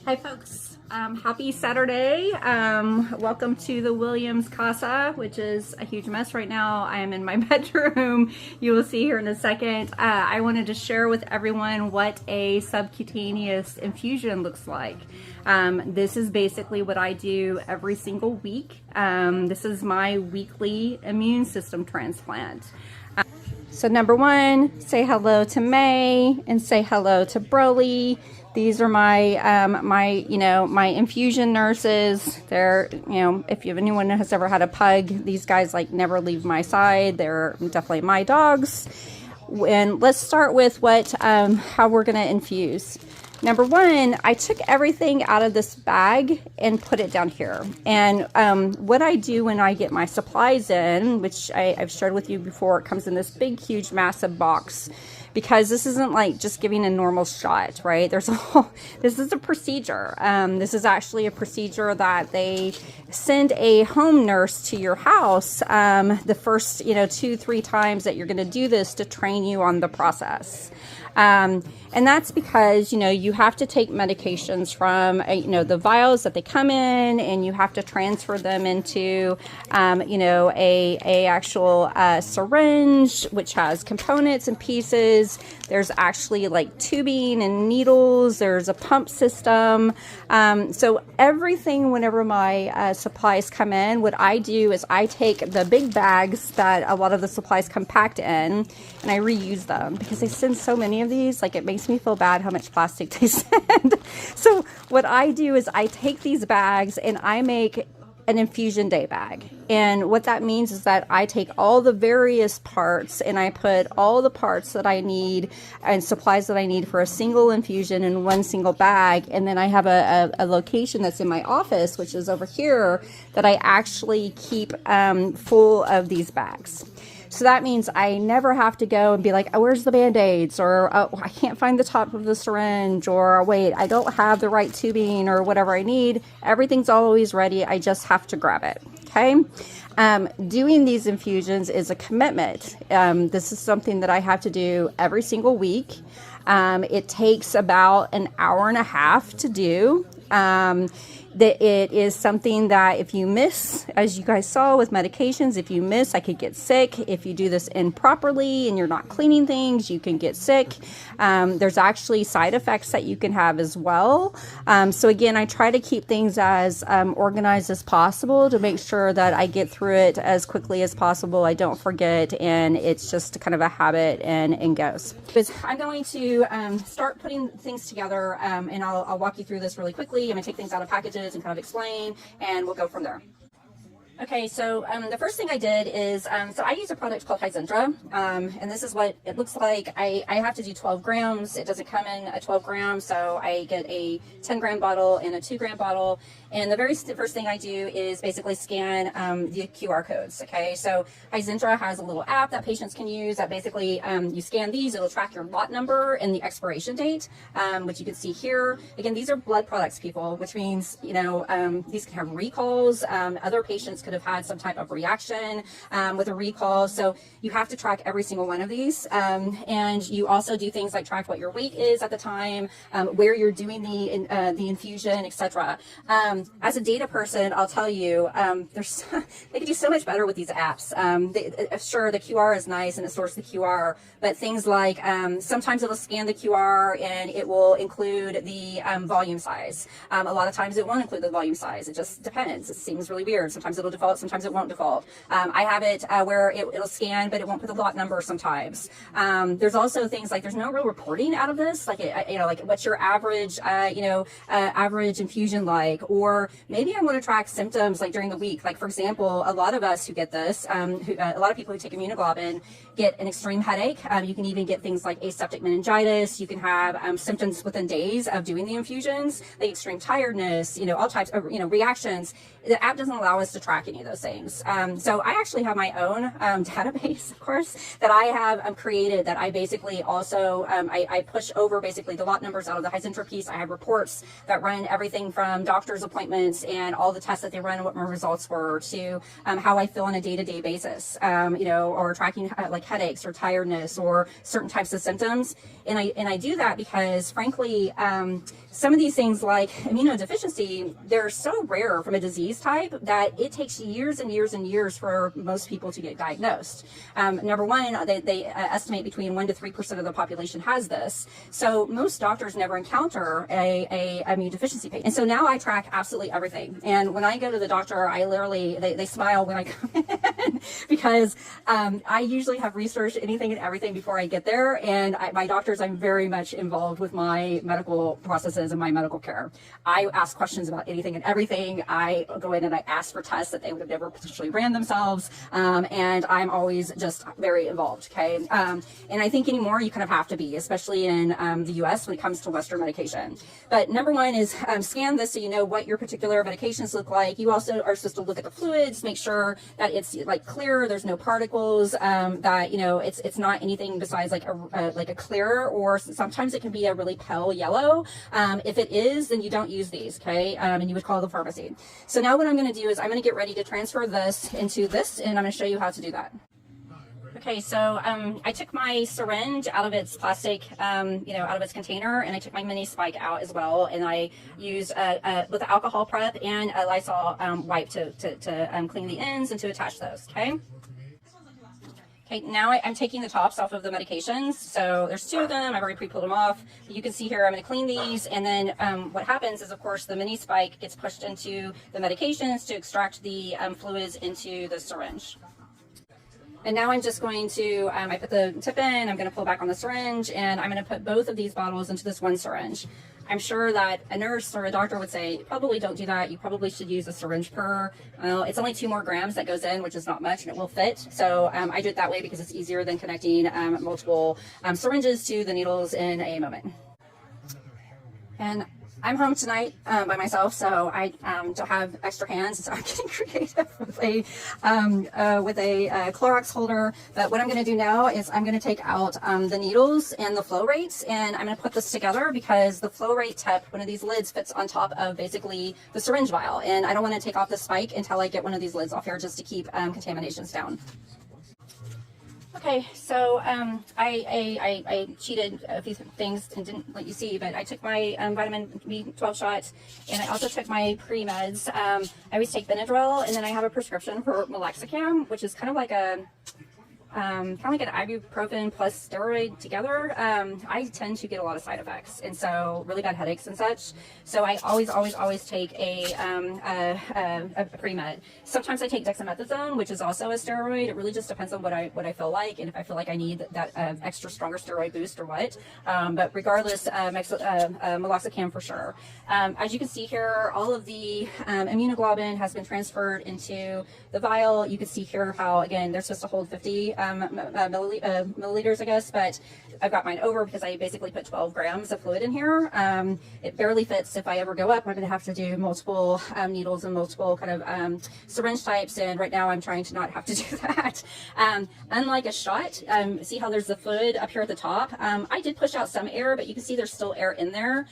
Hi folks, happy Saturday. Welcome to the Williams Casa, which is a huge mess right now. I am in my bedroom. You will see here in a second. I wanted to share with everyone what a subcutaneous infusion looks like. This is basically what I do every single week. This is my weekly immune system transplant. So number one, say hello to May and say hello to Broly. These are my my infusion nurses. They're, if anyone has ever had a pug, these guys like never leave my side. They're definitely my dogs. And let's start with how we're gonna infuse. Number one, I took everything out of this bag and put it down here. And what I do when I get my supplies in, which I've shared with you before, it comes in this big, huge, massive box, because this isn't like just giving a normal shot, right? this is a procedure. This is actually a procedure that they send a home nurse to your house the first, 2-3 times that you're gonna do this to train you on the process. And that's because, you have to take medications from, the vials that they come in, and you have to transfer them into, a actual syringe, which has components and pieces. There's actually like tubing and needles. There's a pump system. So everything, whenever my supplies come in, what I do is I take the big bags that a lot of the supplies come packed in, and I reuse them because they send so many of these. Like, it makes me feel bad how much plastic they send. So what I do is I take these bags and I make an infusion day bag. And what that means is that I take all the various parts and I put all the parts that I need and supplies that I need for a single infusion in one single bag. And then I have a location that's in my office, which is over here, that I actually keep full of these bags. So that means I never have to go and be like, oh, where's the Band-Aids? Or oh, I can't find the top of the syringe, or wait, I don't have the right tubing, or whatever I need. Everything's always ready. I just have to grab it. Okay. Doing these infusions is a commitment. This is something that I have to do every single week. It takes about an hour and a half to do. That it is something that if you miss, as you guys saw with medications, if you miss, I could get sick. If you do this improperly and you're not cleaning things, you can get sick. There's actually side effects that you can have as well. So again, I try to keep things as organized as possible to make sure that I get through it as quickly as possible. I don't forget, and it's just kind of a habit and goes. I'm going to start putting things together, and I'll walk you through this really quickly. I'm going to take things out of packages and kind of explain, and we'll go from there. Okay, so the first thing I did is, so I use a product called Hizentra, and this is what it looks like. I have to do 12 grams. It doesn't come in a 12 grams, so I get a 10-gram bottle and a 2-gram bottle. And the very first thing I do is basically scan the QR codes, okay? So Hizentra has a little app that patients can use that basically you scan these, it'll track your lot number and the expiration date, which you can see here. Again, these are blood products, people, which means, these can have recalls. Other patients could have had some type of reaction with a recall. So you have to track every single one of these. And you also do things like track what your weight is at the time, where you're doing the infusion, etc. As a data person, I'll tell you, they can do so much better with these apps. Sure, the QR is nice and it stores the QR, but things like sometimes it'll scan the QR and it will include the volume size. A lot of times it won't include the volume size. It just depends. It seems really weird. Sometimes it'll default, sometimes it won't default. I have it where it'll scan, but it won't put the lot number sometimes. There's also things like there's no real reporting out of this, like like what's your average average infusion like, or maybe I want to track symptoms like during the week. Like, for example, a lot of us who get this, a lot of people who take immunoglobulin get an extreme headache. You can even get things like aseptic meningitis. You can have symptoms within days of doing the infusions, like extreme tiredness, all types of reactions. The app doesn't allow us to track track any of those things. So I actually have my own database, of course, that I have created that I basically also, I push over basically the lot numbers out of the Hizentra piece. I have reports that run everything from doctor's appointments and all the tests that they run and what my results were to how I feel on a day-to-day basis, or tracking like headaches or tiredness or certain types of symptoms. And I do that because, frankly, some of these things like immunodeficiency, they're so rare from a disease type that it takes years and years and years for most people to get diagnosed. Number one, they estimate between 1% to 3% of the population has this. So most doctors never encounter a immune deficiency patient. And so now I track absolutely everything. And when I go to the doctor, I literally, they smile when I come in because I usually have researched anything and everything before I get there. And my doctors, I'm very much involved with my medical processes and my medical care. I ask questions about anything and everything. I go in and I ask for tests that they would have never potentially ran themselves. And I'm always just very involved. Okay. And I think anymore you kind of have to be, especially in the US when it comes to Western medication. But number one is scan this so you know what your particular medications look like. You also are supposed to look at the fluids, make sure that it's like clear, there's no particles, that it's not anything besides like a clear, or sometimes it can be a really pale yellow. If it is, then you don't use these, okay? And you would call the pharmacy. So now what I'm going to do is I'm going to get ready to transfer this into this, and I'm going to show you how to do that. Okay, so I took my syringe out of its plastic, out of its container, and I took my mini spike out as well, and I used with the alcohol prep and a Lysol wipe to clean the ends and to attach those, okay? Okay, now I'm taking the tops off of the medications. So there's two of them. I've already pre-pulled them off. You can see here I'm going to clean these. And then what happens is, of course, the mini spike gets pushed into the medications to extract the fluids into the syringe. And now I'm just going to, I put the tip in, I'm going to pull back on the syringe, and I'm going to put both of these bottles into this one syringe. I'm sure that a nurse or a doctor would say, probably don't do that. You probably should use a syringe per. Well, it's only 2 more grams that goes in, which is not much, and it will fit. So I do it that way because it's easier than connecting multiple syringes to the needles in a moment. And I'm home tonight by myself, so I don't have extra hands, so I'm getting creative with a Clorox holder. But what I'm going to do now is I'm going to take out the needles and the flow rates, and I'm going to put this together because the flow rate tip, one of these lids, fits on top of basically the syringe vial, and I don't want to take off the spike until I get one of these lids off here just to keep contaminations down. Okay, so I cheated a few things and didn't let you see, but I took my vitamin B12 shots, and I also took my pre-meds. I always take Benadryl, and then I have a prescription for Meloxicam, which is kind of like an ibuprofen plus steroid together. I tend to get a lot of side effects, and so really bad headaches and such. So I always take a pre-med. Sometimes I take dexamethasone, which is also a steroid. It really just depends on what I feel like, and if I feel like I need that extra stronger steroid boost or what. But regardless, Meloxicam for sure. As you can see here, all of the immunoglobulin has been transferred into the vial. You can see here how, again, they're supposed to hold 50 milliliters, I guess, but I've got mine over because I basically put 12 grams of fluid in here. It barely fits. If I ever go up, I'm going to have to do multiple needles and multiple kind of syringe types, and right now I'm trying to not have to do that. Unlike a shot, see how there's the fluid up here at the top? I did push out some air, but you can see there's still air in there.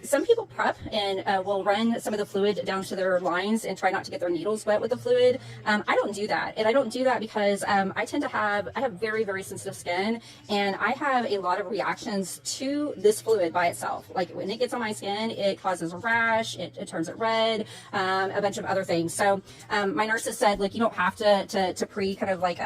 Some people prep and will run some of the fluid down to their lines and try not to get their needles wet with the fluid. I don't do that, and I don't do that because I have very, very sensitive skin, and I have a lot of reactions to this fluid by itself. Like when it gets on my skin, it causes a rash, it turns it red, a bunch of other things. So my nurses said, like, you don't have to pre kind of like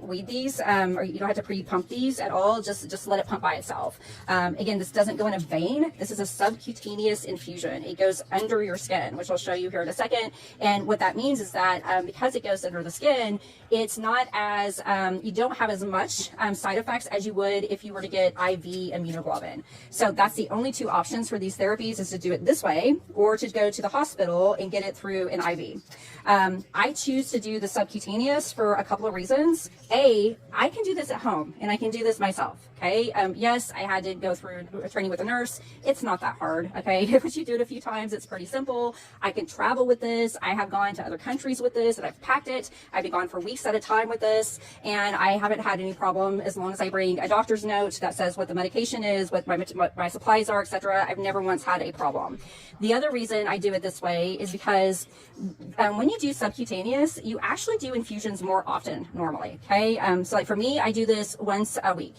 weed these, or you don't have to pre-pump these at all. Just let it pump by itself. Again, this doesn't go in a vein. This is a subcutaneous infusion. It goes under your skin, which I'll show you here in a second. And what that means is that because it goes under the skin, it's not as you don't have as much side effects as you would if you were to get IV immunoglobulin. So that's the only 2 options for these therapies, is to do it this way or to go to the hospital and get it through an IV. I choose to do the subcutaneous for a couple of reasons. A, I can do this at home and I can do this myself. Okay. Yes, I had to go through training with a nurse. It's not that hard. Okay. Once you do it a few times, it's pretty simple. I can travel with this. I have gone to other countries with this and I've packed it. I've been gone for weeks at a time with this, and I haven't had any problem as long as I bring a doctor's note that says what the medication is, what my supplies are, etc. I've never once had a problem. The other reason I do it this way is because when you do subcutaneous, you actually do infusions more often normally. Okay. So like for me, I do this once a week.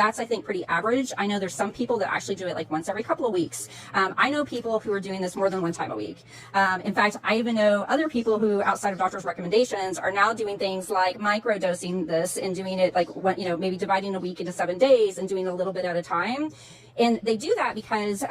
That's, I think, pretty average. I know there's some people that actually do it like once every couple of weeks. I know people who are doing this more than one time a week. In fact, I even know other people who, outside of doctor's recommendations, are now doing things like microdosing this and doing it like, maybe dividing a week into 7 days and doing a little bit at a time. And they do that because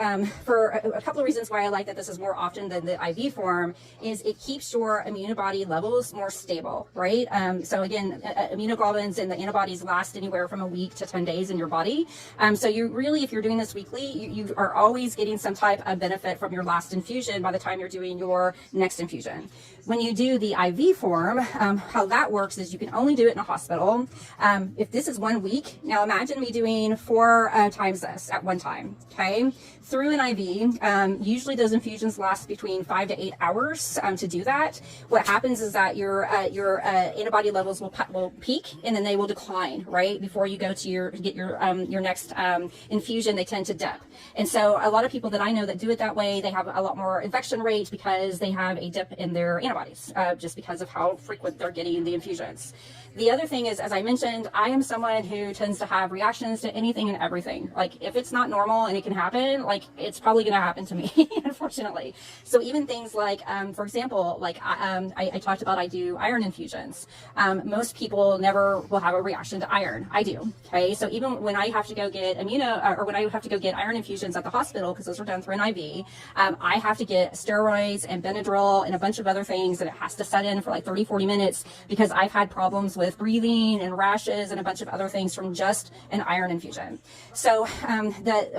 for a couple of reasons why I like that this is more often than the IV form is it keeps your immunobody levels more stable, right? So again, immunoglobulins and the antibodies last anywhere from a week to 10 days in your body. So you really, if you're doing this weekly, you are always getting some type of benefit from your last infusion by the time you're doing your next infusion. When you do the IV form, how that works is you can only do it in a hospital. If this is 1 week, now imagine me doing 4 times this at one time, okay? Through an IV, usually those infusions last between 5 to 8 hours to do that. What happens is that your antibody levels will peak and then they will decline, right? Before you go to get your next infusion, they tend to dip. And so a lot of people that I know that do it that way, they have a lot more infection rate because they have a dip in their antibodies, just because of how frequent they're getting the infusions. The other thing is, as I mentioned, I am someone who tends to have reactions to anything and everything. Like if it's not normal and it can happen, like it's probably going to happen to me, unfortunately. So even things like, for example, like I talked about, I do iron infusions. Most people never will have a reaction to iron. I do. Okay. So even when I have to go get when I have to go get iron infusions at the hospital, because those are done through an IV, I have to get steroids and Benadryl and a bunch of other things, and it has to set in for like 30, 40 minutes because I've had problems with breathing and rashes and a bunch of other things from just an iron infusion. So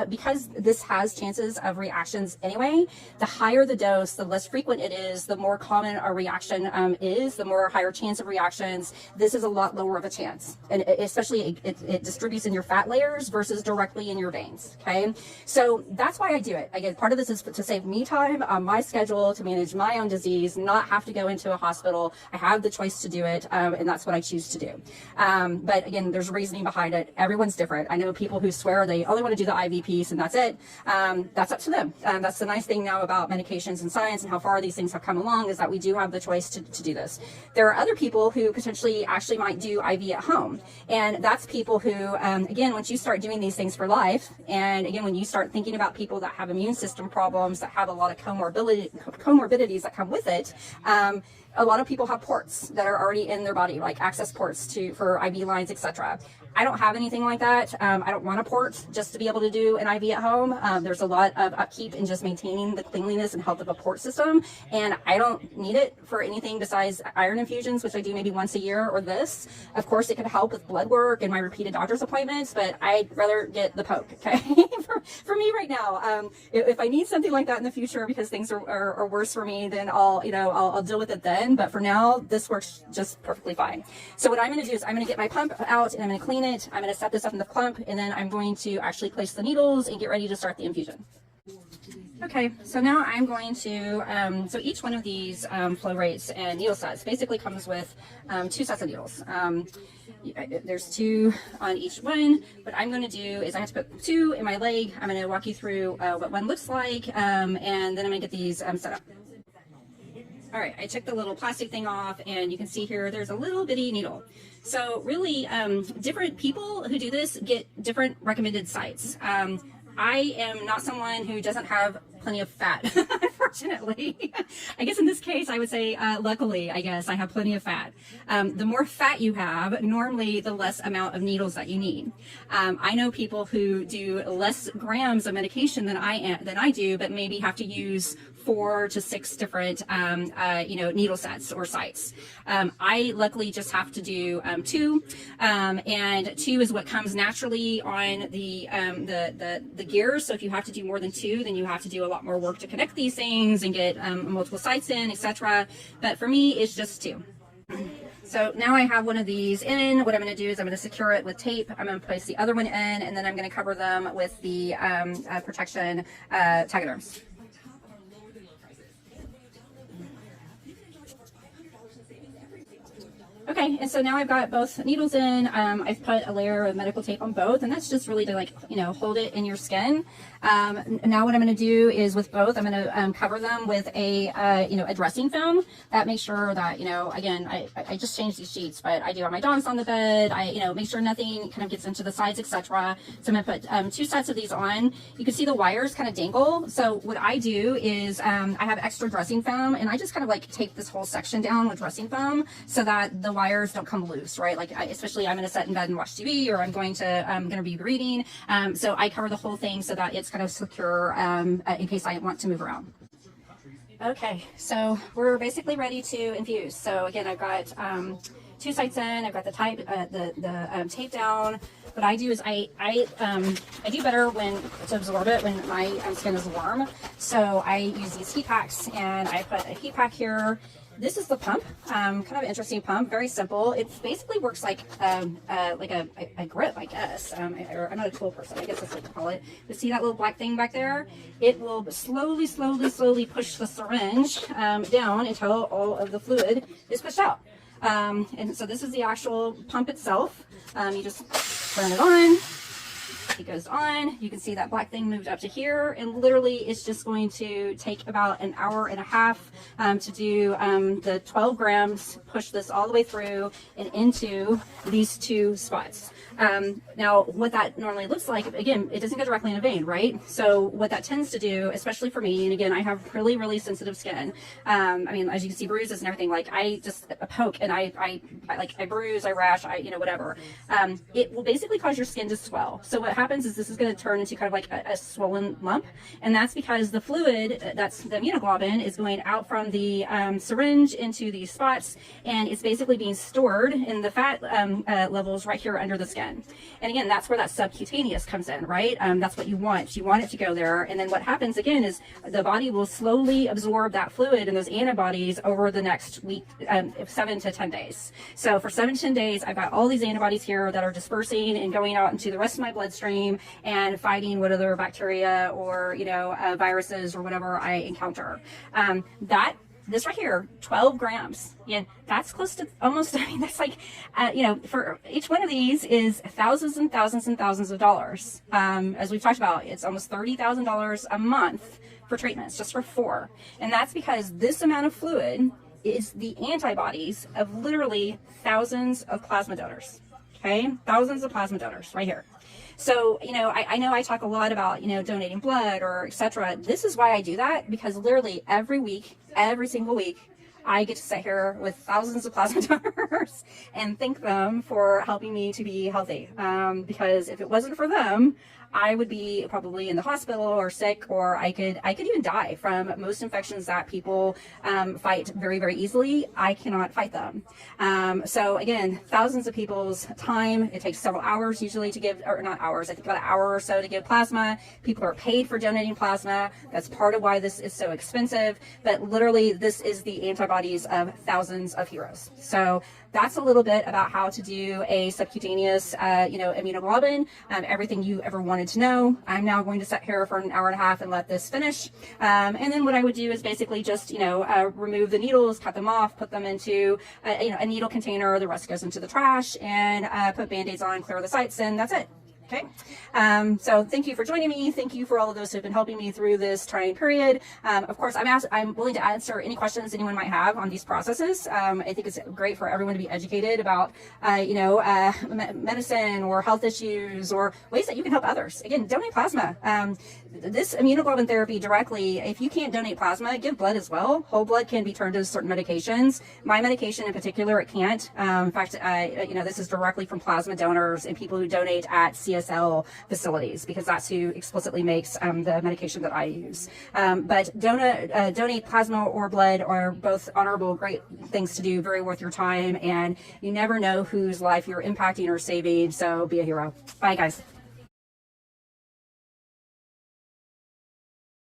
because this has chances of reactions anyway, the higher the dose, the less frequent it is, the more common a reaction is, the more higher chance of reactions. This is a lot lower of a chance, and especially it distributes in your fat layers versus directly in your veins. Okay, so that's why I do it. Again, part of this is to save me time on my schedule, to manage my own disease, not have to go into a hospital. I have the choice to do it, and that's what I choose to do. But again, there's reasoning behind it. Everyone's different. I know people who swear they only want to do the IV piece and that's it. That's up to them. That's the nice thing now about medications and science and how far these things have come along, is that we do have the choice to do this. There are other people who potentially actually might do IV at home. And that's people who, again, once you start doing these things for life, and again, when you start thinking about people that have immune system problems, that have a lot of comorbidities that come with it, a lot of people have ports that are already in their body, like access ports for IV lines, etc. I don't have anything like that. I don't want a port just to be able to do an IV at home. There's a lot of upkeep in just maintaining the cleanliness and health of a port system, and I don't need it for anything besides iron infusions, which I do maybe once a year, or this. Of course, it could help with blood work and my repeated doctor's appointments, but I'd rather get the poke, okay? for me right now. If I need something like that in the future because things are worse for me, then I'll deal with it then. But for now, this works just perfectly fine. So what I'm going to do is I'm going to get my pump out and I'm going to clean it. I'm going to set this up in the pump, and then I'm going to actually place the needles and get ready to start the infusion. Okay, so now I'm going to, so each one of these flow rates and needle sets basically comes with 2 sets of needles. There's 2 on each one. What I'm going to do is I have to put 2 in my leg. I'm going to walk you through what one looks like, and then I'm going to get these set up. All right, I took the little plastic thing off, and you can see here there's a little bitty needle. So really, different people who do this get different recommended sites. I am not someone who doesn't have plenty of fat, unfortunately. I guess in this case, I would say, luckily, I guess, I have plenty of fat. The more fat you have, normally the less amount of needles that you need. I know people who do less grams of medication than I do, but maybe have to use 4 to 6 different, needle sets or sites. I luckily just have to do 2, and 2 is what comes naturally on the gears. So if you have to do more than 2, then you have to do a lot more work to connect these things and get multiple sites in, etc. But for me, it's just 2. So now I have one of these in. What I'm going to do is I'm going to secure it with tape. I'm going to place the other one in, and then I'm going to cover them with the protection Tegaderms. Okay, and so now I've got both needles in. I've put a layer of medical tape on both, and that's just really to, like, you know, hold it in your skin. Now what I'm going to do is with both, I'm going to cover them with a, you know, a dressing film. That makes sure that, you know, again, I just changed these sheets, but I do have my dogs on the bed. I, you know, make sure nothing kind of gets into the sides, etc. So I'm going to put 2 sets of these on. You can see the wires kind of dangle. So what I do is I have extra dressing foam, and I just kind of like tape this whole section down with dressing foam so that the wires don't come loose, right? Like especially I'm going to sit in bed and watch TV, or I'm going to be reading. So I cover the whole thing so that it's kind of secure in case I want to move around. Okay, so we're basically ready to infuse. So again, I've got 2 sites in. I've got the tape down. What I do is I do better to absorb it when my skin is warm. So I use these heat packs, and I put a heat pack here. This is the pump, kind of an interesting pump, very simple. It basically works like a grip, I guess. I'm not a tool person, I guess that's what you call it. But see that little black thing back there? It will slowly push the syringe down until all of the fluid is pushed out. And so this is the actual pump itself. You just turn it on. It goes on. You can see that black thing moved up to here, and literally it's just going to take about an hour and a half to do the 12 grams, push this all the way through and into these 2 spots. Now what that normally looks like, again, it doesn't go directly in a vein, right? So what that tends to do, especially for me, and again, I have really sensitive skin. I mean, as you can see, bruises and everything, like I just poke and I bruise, I rash, you know, whatever. It will basically cause your skin to swell. So what happens is this is going to turn into kind of like a swollen lump, and that's because the fluid, that's the immunoglobulin, is going out from the syringe into these spots, and it's basically being stored in the fat levels right here under the skin. And again, that's where that subcutaneous comes in, right? That's what you want. You want it to go there, and then what happens again is the body will slowly absorb that fluid and those antibodies over the next week, 7 to 10 days. So for 7 to 10 days, I've got all these antibodies here that are dispersing and going out into the rest of my bloodstream and fighting what other bacteria or, you know, viruses or whatever I encounter. This right here, 12 grams. Yeah, that's close to almost, I mean, that's like, you know, for each one of these is thousands and thousands and thousands of dollars. As we've talked about, it's almost $30,000 a month for treatments, just for 4. And that's because this amount of fluid is the antibodies of literally thousands of plasma donors. Okay, thousands of plasma donors right here. So, you know I talk a lot about, you know, donating blood or etc. This is why I do that, because literally every week, every single week, I get to sit here with thousands of plasma donors and thank them for helping me to be healthy. Because if it wasn't for them, I would be probably in the hospital or sick, or I could even die from most infections that people fight very easily. I cannot fight them. So again, thousands of people's time. It takes several hours usually to give, or not hours, I think about an hour or so to give plasma. People are paid for donating plasma. That's part of why this is so expensive. But literally, this is the antibodies of thousands of heroes. So that's a little bit about how to do a subcutaneous, immunoglobulin, everything you ever wanted to know. I'm now going to sit here for an hour and a half and let this finish. And then what I would do is basically just, remove the needles, cut them off, put them into, a needle container. The rest goes into the trash, and put Band-Aids on, clear the sites, and that's it. Okay, so thank you for joining me. Thank you for all of those who have been helping me through this trying period. Of course, I'm willing to answer any questions anyone might have on these processes. I think it's great for everyone to be educated about, medicine or health issues or ways that you can help others. Again, donate plasma. This immunoglobulin therapy directly, if you can't donate plasma, give blood as well. Whole blood can be turned to certain medications. My medication in particular, it can't. In fact, this is directly from plasma donors and people who donate at CSL facilities, because that's who explicitly makes the medication that I use. But donate plasma or blood are both honorable, great things to do, very worth your time, and you never know whose life you're impacting or saving, so be a hero. Bye, guys.